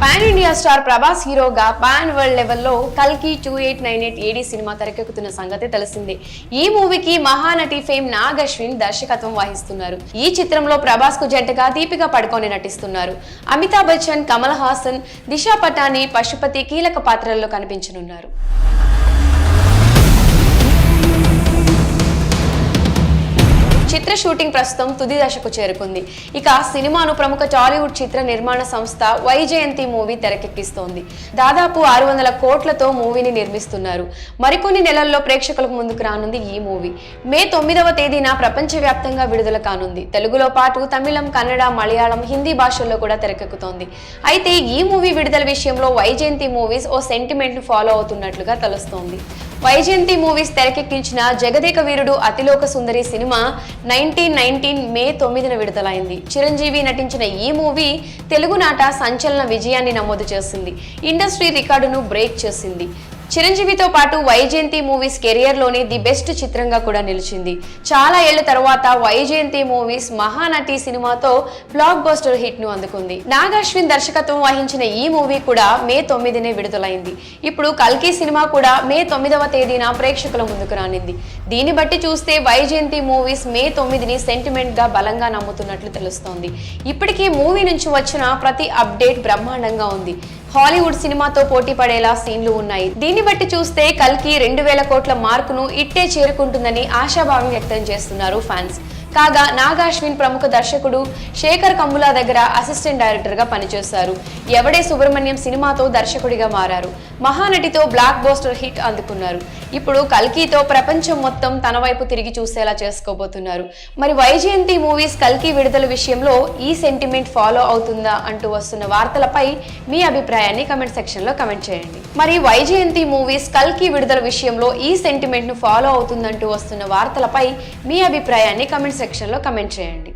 Pan India star Prabhas హీరోగా pan world లెవెల్లో కల్కి 2898 ఏడి సినిమా తెరకెక్కుతున్న సంగతి తెలిసిందే. ఈ మూవీకి మహానటి ఫేమ్ నాగ్ అశ్విన్ దర్శకత్వం వహిస్తున్నారు. ఈ చిత్రంలో ప్రభాస్ కు జంటగా దీపికా పడుకోని నటిస్తున్నారు. అమితాబ్ బచ్చన్, కమల్ హాసన్, దిశా పటాని, పశుపతి కీలక పాత్రల్లో కనిపించనున్నారు. చిత్ర షూటింగ్ ప్రస్తుతం తుది దశకు చేరుకుంది. ఇక సినిమాను ప్రముఖ టాలీవుడ్ చిత్ర నిర్మాణ సంస్థ వైజయంతి మూవీ తెరకెక్కిస్తోంది. దాదాపు 600 కోట్లతో మూవీని నిర్మిస్తున్నారు. మరికొన్ని నెలల్లో ప్రేక్షకులకు ముందుకు రానుంది ఈ మూవీ. మే 9వ తేదీన ప్రపంచవ్యాప్తంగా విడుదల కానుంది. తెలుగులో పాటు తమిళం, కన్నడ, మలయాళం, హిందీ భాషల్లో కూడా తెరకెక్కుతోంది. అయితే ఈ మూవీ విడుదల విషయంలో వైజయంతి మూవీస్ ఓ సెంటిమెంట్ ను ఫాలో అవుతున్నట్లుగా తెలుస్తోంది. వైజయంతి మూవీస్ తెరకెక్కించిన జగదేక వీరుడు అతిలోక సుందరి సినిమా 1919 మే 9న విడుదలైంది. చిరంజీవి నటించిన ఈ మూవీ తెలుగునాట సంచలన విజయాన్ని నమోదు చేసింది. ఇండస్ట్రీ రికార్డును బ్రేక్ చేసింది. చిరంజీవితో పాటు వైజయంతి మూవీస్ కెరియర్ లోని ది బెస్ట్ చిత్రంగా కూడా నిలిచింది. చాలా ఏళ్ల తర్వాత వైజయంతి మూవీస్ మహానటి సినిమాతో బ్లాక్ బస్టర్ హిట్ ను అందుకుంది. నాగ్ అశ్విన్ దర్శకత్వం వహించిన ఈ మూవీ కూడా మే 9నే విడుదలైంది. ఇప్పుడు కల్కి సినిమా కూడా మే 9వ తేదీన ప్రేక్షకుల ముందుకు రానింది. దీన్ని బట్టి చూస్తే వైజయంతి మూవీస్ మే 9ని సెంటిమెంట్ గా బలంగా నమ్ముతున్నట్లు తెలుస్తోంది. ఇప్పటికే మూవీ నుంచి వచ్చిన ప్రతి అప్డేట్ బ్రహ్మాండంగా ఉంది. హాలీవుడ్ సినిమాతో పోటీ పడేలా సీన్లు ఉన్నాయి. దీన్ని బట్టి చూస్తే కల్కి 2000 కోట్ల మార్కును ఇట్టే చేరుకుంటుందని ఆశాభావం వ్యక్తం చేస్తున్నారు ఫ్యాన్స్. కాగా నాగ్ అశ్విన్ ప్రముఖ దర్శకుడు శేఖర్ కమ్ములా దగ్గర అసిస్టెంట్ డైరెక్టర్ గా పనిచేశారు. ఎవడే సుబ్రహ్మణ్యం సినిమాతో దర్శకుడిగా మారారు. మహానటితో బ్లాక్ బస్టర్ హిట్ అందుకున్నారు. ఇప్పుడు కల్కితో ప్రపంచం మొత్తం తన వైపు తిరిగి చూసేలా చేసుకోబోతున్నారు. మరి వైజయంతి మూవీస్ కల్కి విడుదల విషయంలో ఈ సెంటిమెంట్ ఫాలో అవుతుందా అంటూ వస్తున్న వార్తలపై మీ అభిప్రాయాన్ని కమెంట్ సెక్షన్ లో కమెంట్ చేయండి. మరి వైజయంతి మూవీస్ కల్కి విడుదల విషయంలో ఈ సెంటిమెంట్ ను ఫాలో అవుతుందంటూ వస్తున్న వార్తలపై మీ అభిప్రాయాన్ని కమెంట్ సెక్షన్ లో కమెంట్ చేయండి.